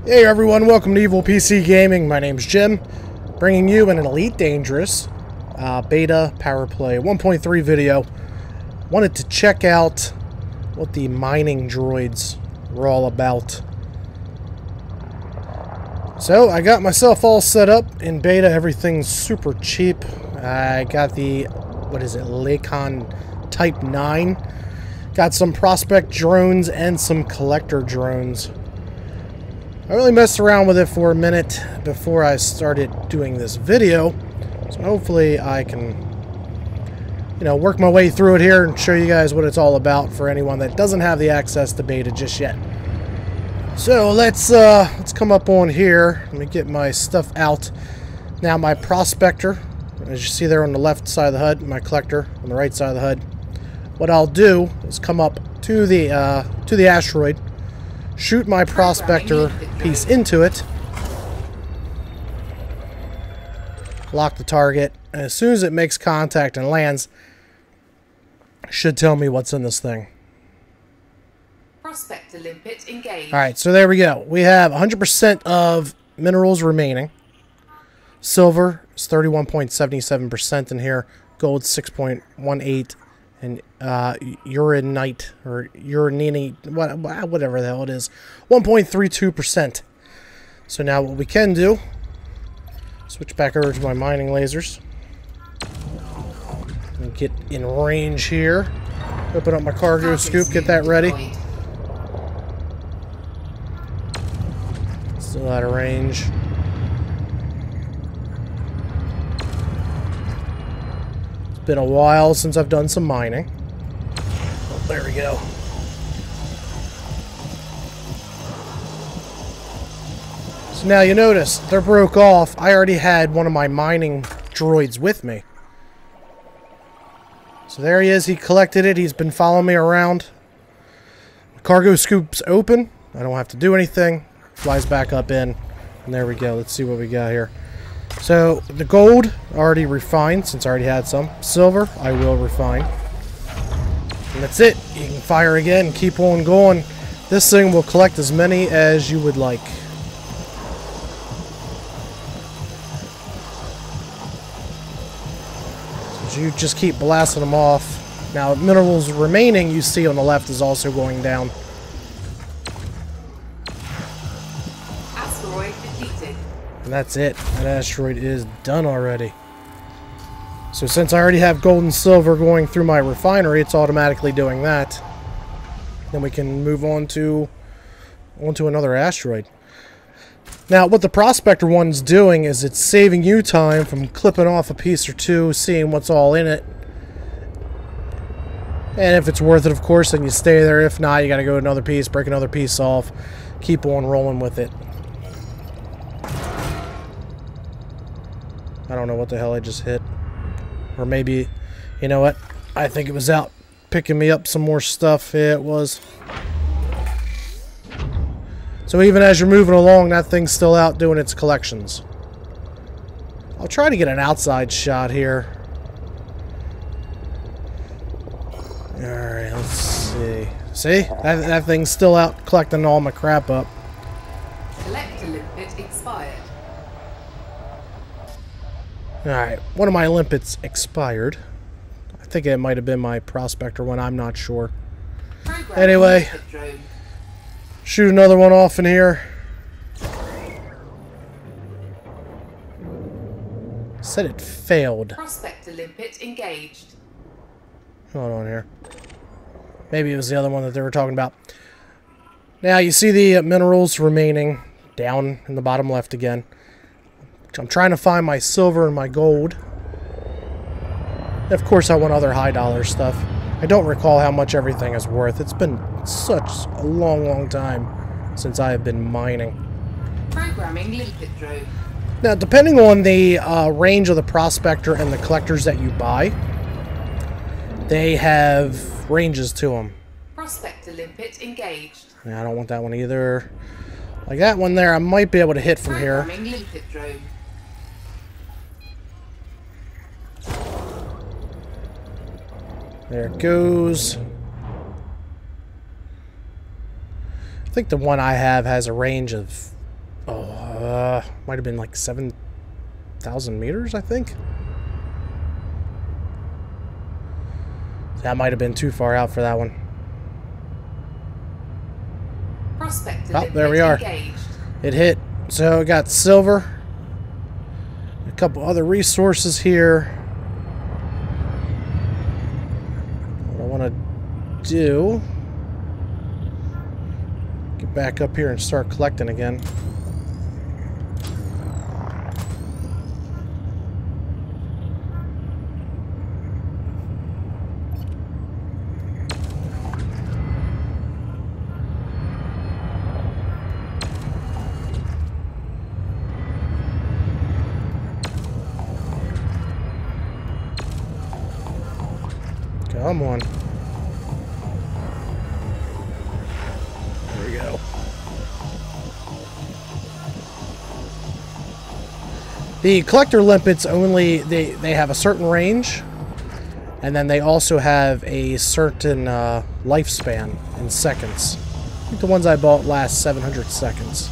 Hey everyone, welcome to Evil PC Gaming. My name's Jim, bringing you an Elite Dangerous beta power play 1.3 video. Wanted to check out what the mining droids were all about. So I got myself all set up in beta. Everything's super cheap. I got the, what is it, Lacon Type 9. Got some prospect drones and some collector drones. I really messed around with it for a minute before I started doing this video, so hopefully I can, work my way through it here and show you guys what it's all about for anyone that doesn't have the access to beta just yet. So let's come up on here. Let me get my stuff out. Now my prospector, as you see there on the left side of the HUD, my collector on the right side of the HUD. What I'll do is come up to the asteroid, shoot my prospector piece into it, lock the target, and as soon as it makes contact and lands, it should tell me what's in this thing. Prospector limpet engaged. Alright, so there we go. We have 100% of minerals remaining. Silver is 31.77% in here. Gold 6.18%. And uranite or uranine, whatever the hell it is, 1.32%. So now what we can do, switch back over to my mining lasers and get in range here. Open up my cargo scoop, get that ready. Still out of range. Been a while since I've done some mining. Oh, there we go. So now you notice they're broke off. I already had one of my mining droids with me. So there he is. He collected it. He's been following me around. The cargo scoop's open. I don't have to do anything. Flies back up in. And there we go. Let's see what we got here. So, the gold, already refined, since I already had some. Silver, I will refine. And that's it. You can fire again and keep on going. This thing will collect as many as you would like. So you just keep blasting them off. Now, minerals remaining, you see on the left, is also going down. And that's it. That asteroid is done already. So since I already have gold and silver going through my refinery, it's automatically doing that. Then we can move onto another asteroid. Now, what the prospector one's doing is it's saving you time from clipping off a piece or two, seeing what's all in it. And if it's worth it, of course, then you stay there. If not, you got to go to another piece, break another piece off, keep on rolling with it. I don't know what the hell I just hit. Or maybe, you know what? I think it was out picking me up some more stuff. Yeah, it was. So even as you're moving along, that thing's still out doing its collections. I'll try to get an outside shot here. Alright, let's see. See? That thing's still out collecting all my crap up. Collector limpet expired. Alright, one of my limpets expired. I think it might have been my prospector one, I'm not sure. Anyway, shoot another one off in here. Said it failed. Prospector limpet engaged. Hold on here. Maybe it was the other one that they were talking about. Now you see the minerals remaining down in the bottom left again. I'm trying to find my silver and my gold. Of course, I want other high dollar stuff. I don't recall how much everything is worth. It's been such a long time since I have been mining. Programming limpet drone. Now, depending on the range of the prospector and the collectors that you buy, they have ranges to them. Prospector limpet engaged. Yeah, I don't want that one either. Like that one there, I might be able to hit from here. Programming limpet drone. There it goes. I think the one I have has a range of Might have been like 7,000 meters, I think. That might have been too far out for that one. Prospector There we are. engaged. It hit. So I got silver. A couple other resources here. What I want to do... get back up here and start collecting again. Come on. There we go. The collector limpets only, they have a certain range, and then they also have a certain lifespan in seconds. I think the ones I bought last 700 seconds.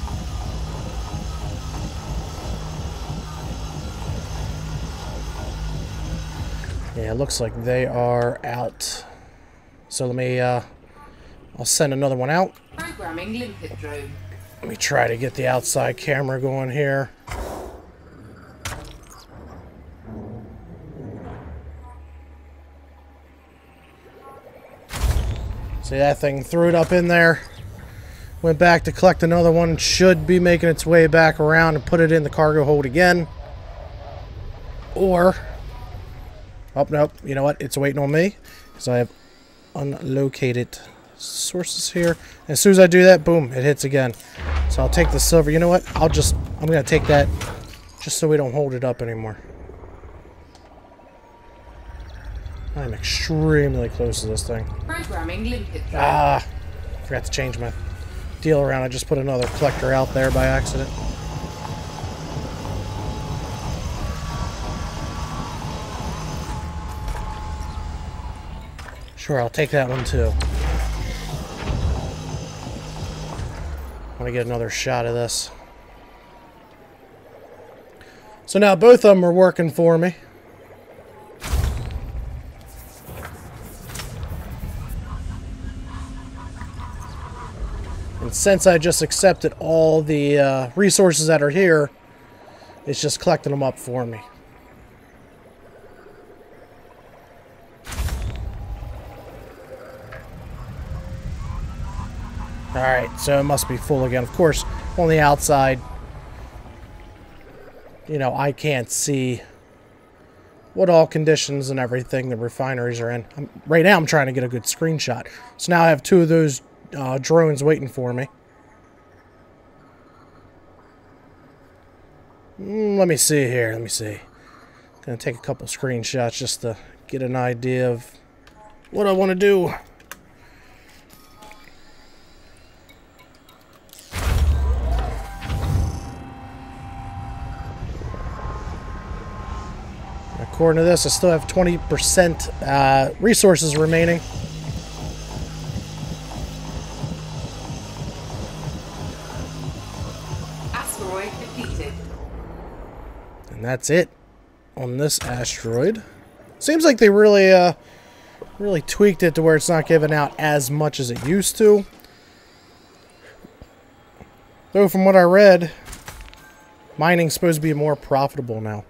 Yeah, it looks like they are out. So let me, I'll send another one out. Programming limpet drone. Let me try to get the outside camera going here. See, that thing threw it up in there. Went back to collect another one. Should be making its way back around and put it in the cargo hold again. Or... oh, nope. You know what? It's waiting on me. Because I have unlocated sources here. And as soon as I do that, boom, it hits again. So I'll take the silver. You know what? I'm going to take that just so we don't hold it up anymore. I'm extremely close to this thing. Programming limpet drone. Ah, forgot to change my deal around. I just put another collector out there by accident. Sure, I'll take that one too. I want to get another shot of this. So now both of them are working for me. And since I just accepted all the resources that are here, it's just collecting them up for me. Alright, so it must be full again. Of course, on the outside, you know, I can't see what all conditions and everything the refineries are in. Right now, I'm trying to get a good screenshot. So now I have two of those drones waiting for me. Let me see here. Let me see. Gonna take a couple screenshots just to get an idea of what I want to do. According to this, I still have 20% resources remaining. Asteroid defeated. And that's it on this asteroid. Seems like they really tweaked it to where it's not giving out as much as it used to. Though from what I read, mining's supposed to be more profitable now.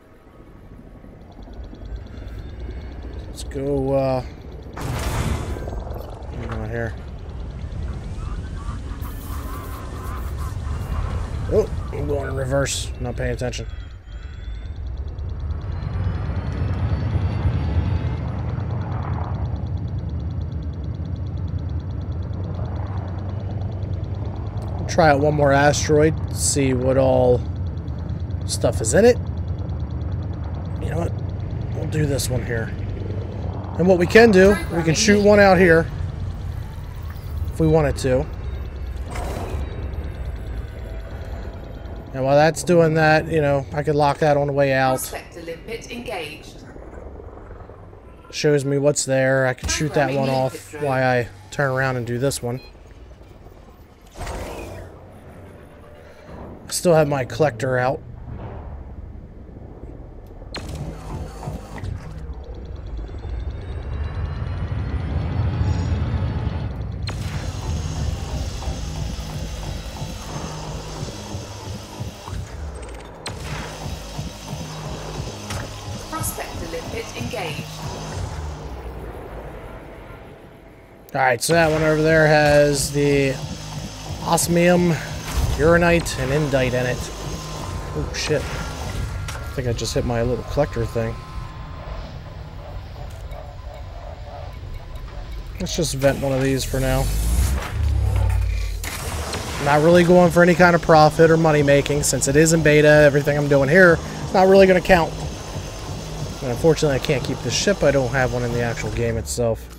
Let's go, hang on here. Oh, I'm going in reverse. I'm not paying attention. I'll try out one more asteroid, see what all stuff is in it. You know what? We'll do this one here. And what we can do, we can shoot one out here if we wanted to. And while that's doing that, you know, I could lock that on the way out. Prospector limpet engaged. Shows me what's there. I can shoot that one off while I turn around and do this one. I still have my collector out. Prospector limpet engaged. Alright, so that one over there has the osmium, uranite, and indite in it. Oh shit. I think I just hit my little collector thing. Let's just vent one of these for now. I'm not really going for any kind of profit or money making since it is in beta. Everything I'm doing here is not really going to count. And unfortunately I can't keep the ship. I don't have one in the actual game itself.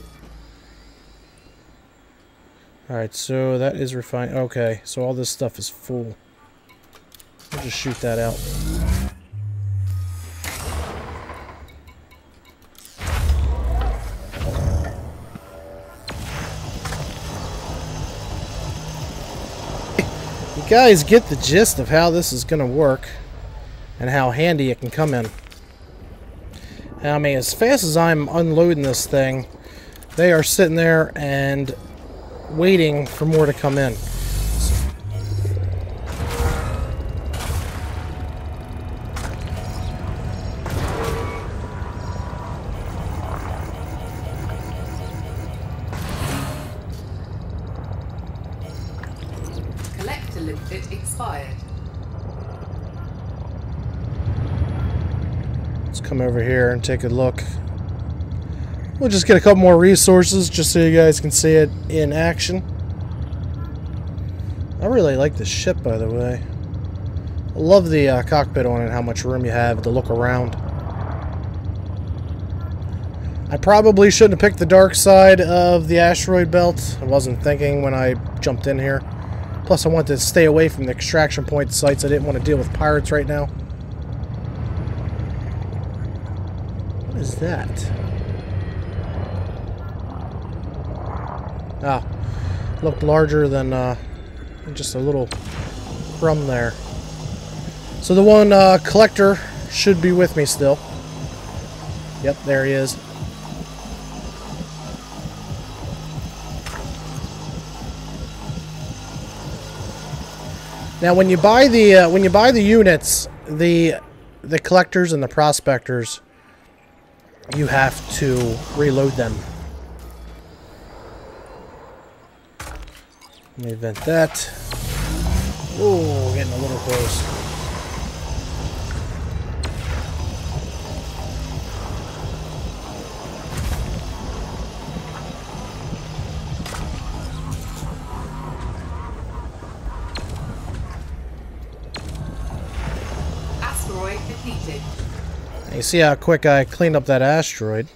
Alright, so that is refined. Okay, so all this stuff is full. I'll just shoot that out. You guys get the gist of how this is going to work and how handy it can come in. I mean, as fast as I'm unloading this thing, they are sitting there and waiting for more to come in. Collector limpet expired. Let's come over here and take a look. We'll just get a couple more resources just so you guys can see it in action. I really like this ship, by the way. I love the cockpit on it, how much room you have to look around. I probably shouldn't have picked the dark side of the asteroid belt. I wasn't thinking when I jumped in here. Plus, I wanted to stay away from the extraction point sites. I didn't want to deal with pirates right now. What is that? Ah, looked larger than just a little crumb there. So the one collector should be with me still. Yep, there he is. Now, when you buy the units, the collectors and the prospectors, you have to reload them. Let me vent that. Ooh, getting a little close. Asteroid defeated. You see how quick I cleaned up that asteroid.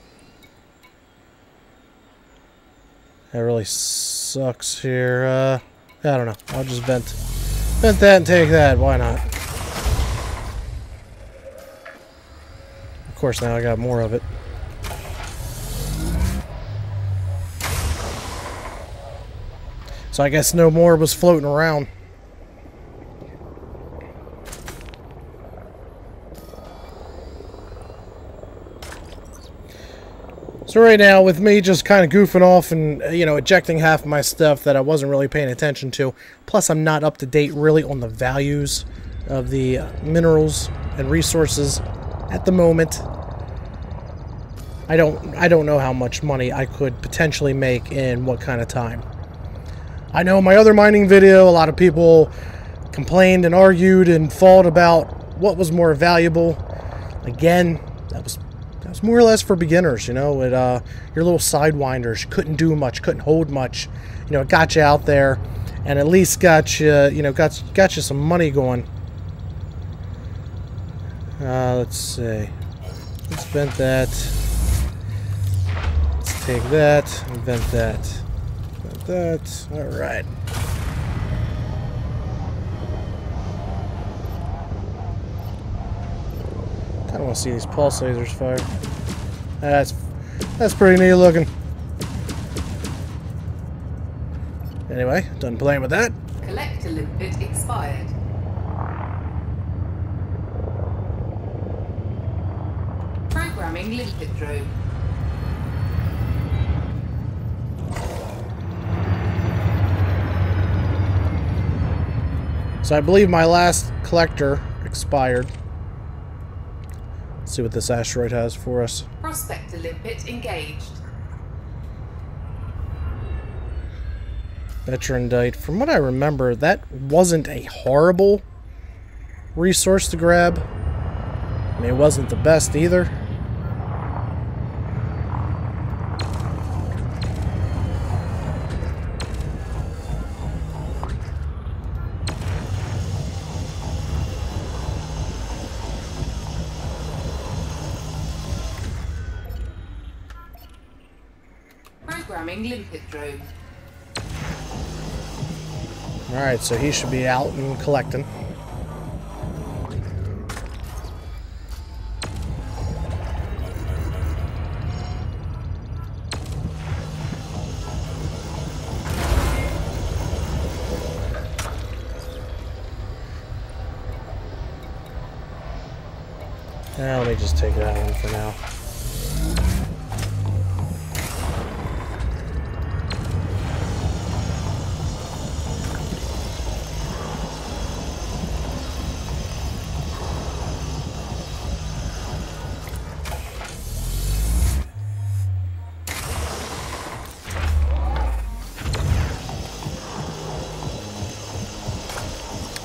That really sucks here. I don't know. I'll just vent that and take that. Why not? Of course, now I got more of it. So I guess no more was floating around. So right now, with me just kind of goofing off and, you know, ejecting half of my stuff that I wasn't really paying attention to, plus I'm not up to date really on the values of the minerals and resources at the moment. I don't know how much money I could potentially make in what kind of time. I know in my other mining video, a lot of people complained and argued and fought about what was more valuable. Again, that was more or less for beginners, you know, with your little sidewinders. You couldn't do much, couldn't hold much. You know, it got you out there and at least got you, you know, got you some money going. Let's see. Let's vent that. Let's take that and vent that. Vent that. All right. I don't want to see these pulse lasers fire. That's pretty neat looking. Anyway, done playing with that. Collector limpet expired. Programming limpet drone. So I believe my last collector expired. Let's see what this asteroid has for us. Prospector limpet engaged. Veterandite. From what I remember, that wasn't a horrible resource to grab. I mean, it wasn't the best either. Programming limpet drone. Alright, so he should be out and collecting. Now let me just take that one for now.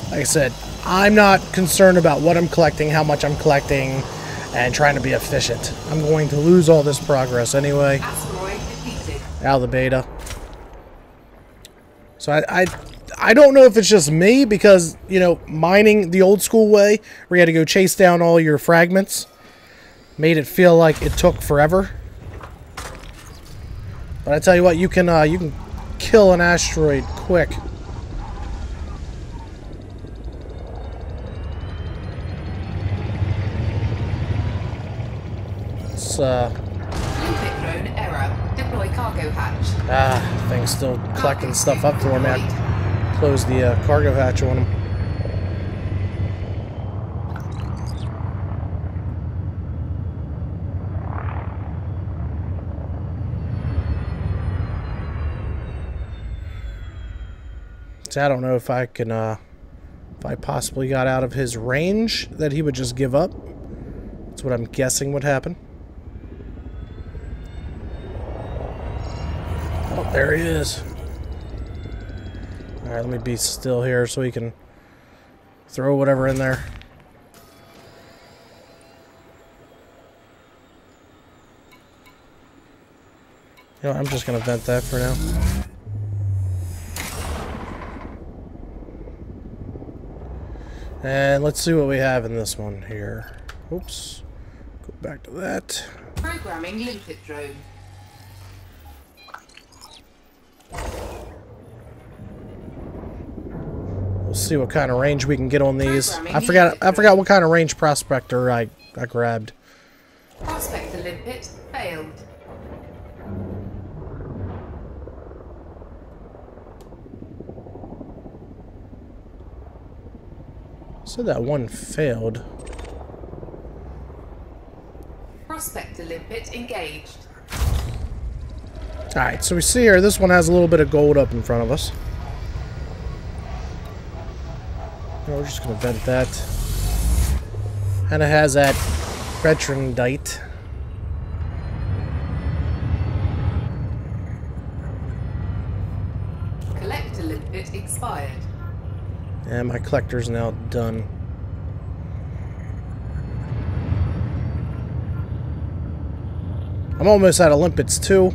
Like I said, I'm not concerned about what I'm collecting, how much I'm collecting, and trying to be efficient. I'm going to lose all this progress anyway. Asteroid defeated. Out of the beta. So I don't know if it's just me, because, you know, mining the old school way, where you had to go chase down all your fragments, made it feel like it took forever. But I tell you what, you can kill an asteroid quick. Limpet drone error. Deploy cargo hatch. Thing's still collecting stuff up for me. I closed the cargo hatch on him. So I don't know if I can, if I possibly got out of his range, that he would just give up. That's what I'm guessing would happen. Oh, there he is. Alright, let me be still here so he can throw whatever in there. You know, I'm just going to vent that for now. And let's see what we have in this one here. Oops. Go back to that. Programming limpet drone. We'll see what kind of range we can get on these. I forgot what kind of range prospector I grabbed. Prospector limpet failed. So that one failed. Prospector limpet engaged. Alright, so we see here, this one has a little bit of gold up in front of us. We're just going to vent that. And it has that veterandite. Collector limpet expired. And my collector's now done. I'm almost out of limpets too.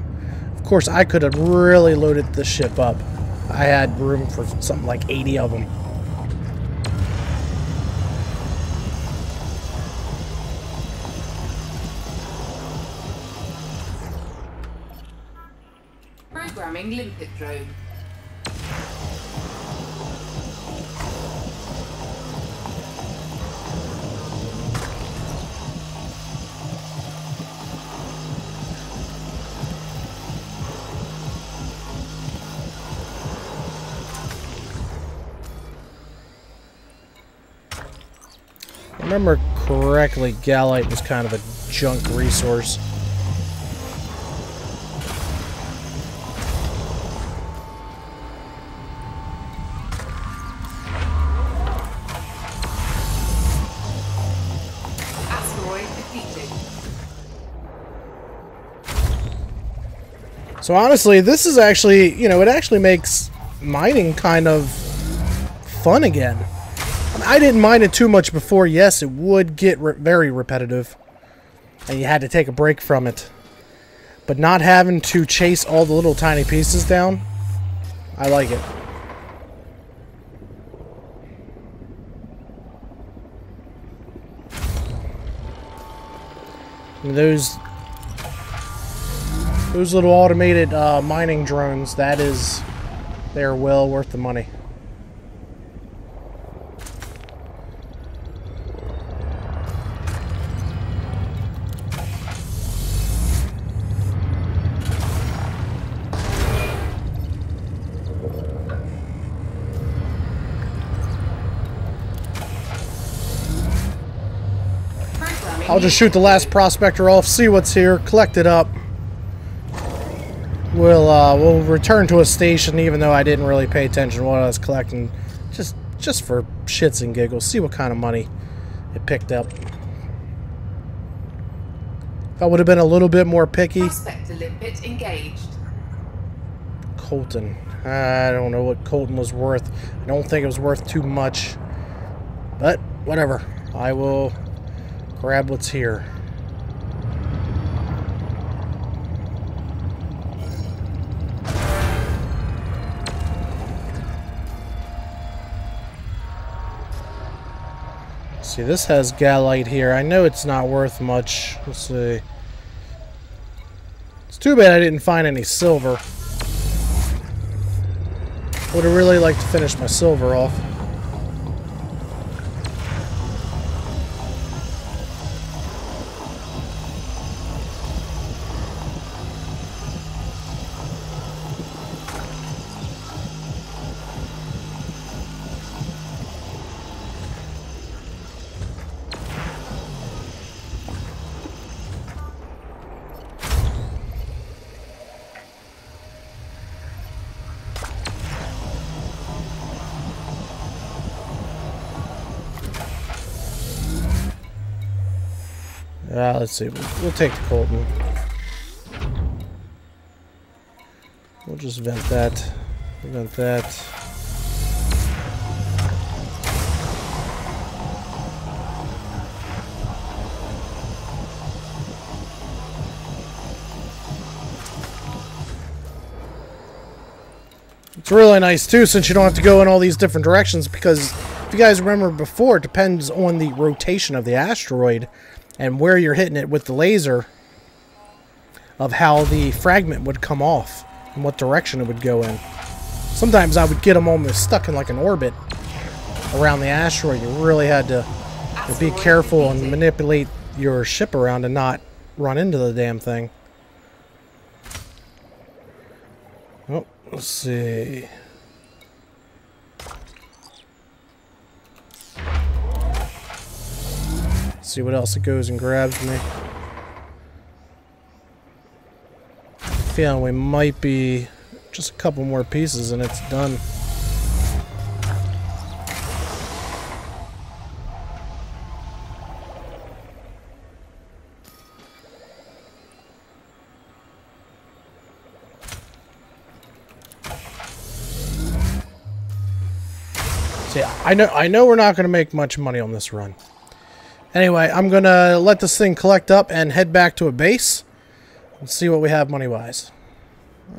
Of course, I could have really loaded the ship up. I had room for something like 80 of them. Programming limpet drone. If I remember correctly, Gallite was kind of a junk resource. Asteroid defeated. So honestly, this is actually, you know, it actually makes mining kind of fun again. I mean, I didn't mind it too much before. Yes, it would get very repetitive, and you had to take a break from it. But not having to chase all the little tiny pieces down, I like it. And those little automated mining drones, they're well worth the money. I'll just shoot the last prospector off, see what's here, collect it up. We'll return to a station, even though I didn't really pay attention to what I was collecting, just for shits and giggles. See what kind of money it picked up. If I would have been a little bit more picky. Prospector limpet engaged. Colton. I don't know what Colton was worth. I don't think it was worth too much, but whatever. I will grab what's here. See, this has Galite here. I know it's not worth much. Let's see. It's too bad I didn't find any silver. Would have really liked to finish my silver off. Let's see. We'll take the Colton. We'll just vent that. Vent that. It's really nice too, since you don't have to go in all these different directions, because if you guys remember before, it depends on the rotation of the asteroid and where you're hitting it with the laser of how the fragment would come off and what direction it would go in. Sometimes I would get them almost stuck in like an orbit around the asteroid. You really had to be careful and manipulate your ship around and not run into the damn thing. Oh, let's see. See what else it goes and grabs me. Feeling we might be just a couple more pieces and it's done. See, I know we're not going to make much money on this run. Anyway, I'm going to let this thing collect up and head back to a base and see what we have money-wise.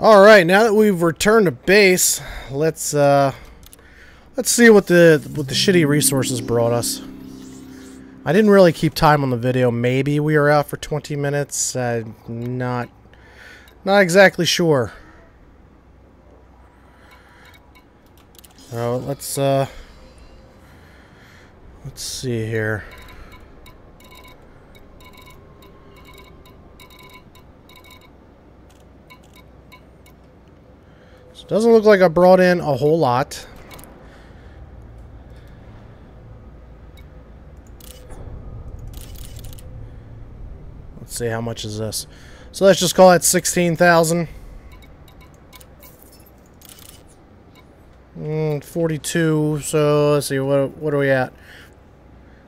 Alright, now that we've returned to base, let's see what the shitty resources brought us. I didn't really keep time on the video. Maybe we were out for 20 minutes. Not exactly sure. So let's see here. So it doesn't look like I brought in a whole lot. Let's see, how much is this? So let's just call it 16,000. 42. So let's see, what are we at?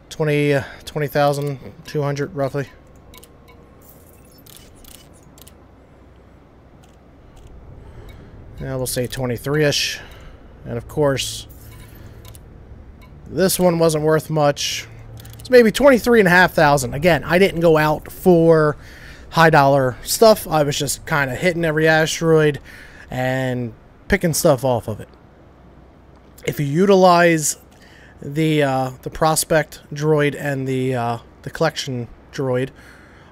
20,200 roughly. Now we'll say 23-ish. And of course, this one wasn't worth much. It's maybe 23,500. Again, I didn't go out for high dollar stuff. I was just kind of hitting every asteroid and picking stuff off of it. If you utilize the prospect droid and the collection droid,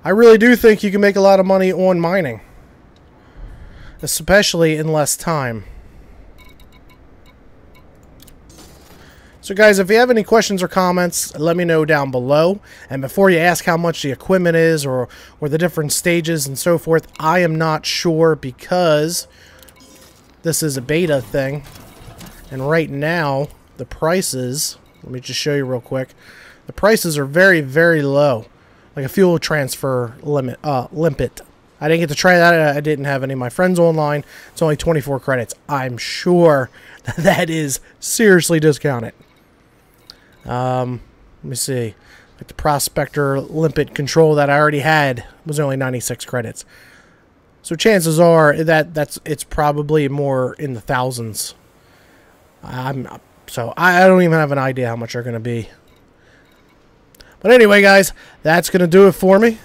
I really do think you can make a lot of money on mining, especially in less time. So guys, if you have any questions or comments, let me know down below. And before you ask how much the equipment is or the different stages and so forth, I am not sure because this is a beta thing. And right now, the prices, let me just show you real quick. The prices are very, very low. Like a fuel transfer limit. I didn't get to try that. I didn't have any of my friends online. It's only 24 credits. I'm sure that is seriously discounted. Let me see. Like the Prospector Limpet control that I already had was only 96 credits. So chances are that it's probably more in the thousands. So I don't even have an idea how much they're going to be. But anyway, guys, that's going to do it for me.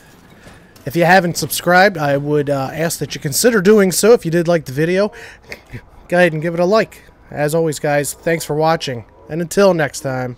If you haven't subscribed, I would ask that you consider doing so. If you did like the video, go ahead and give it a like. As always, guys, thanks for watching. And until next time.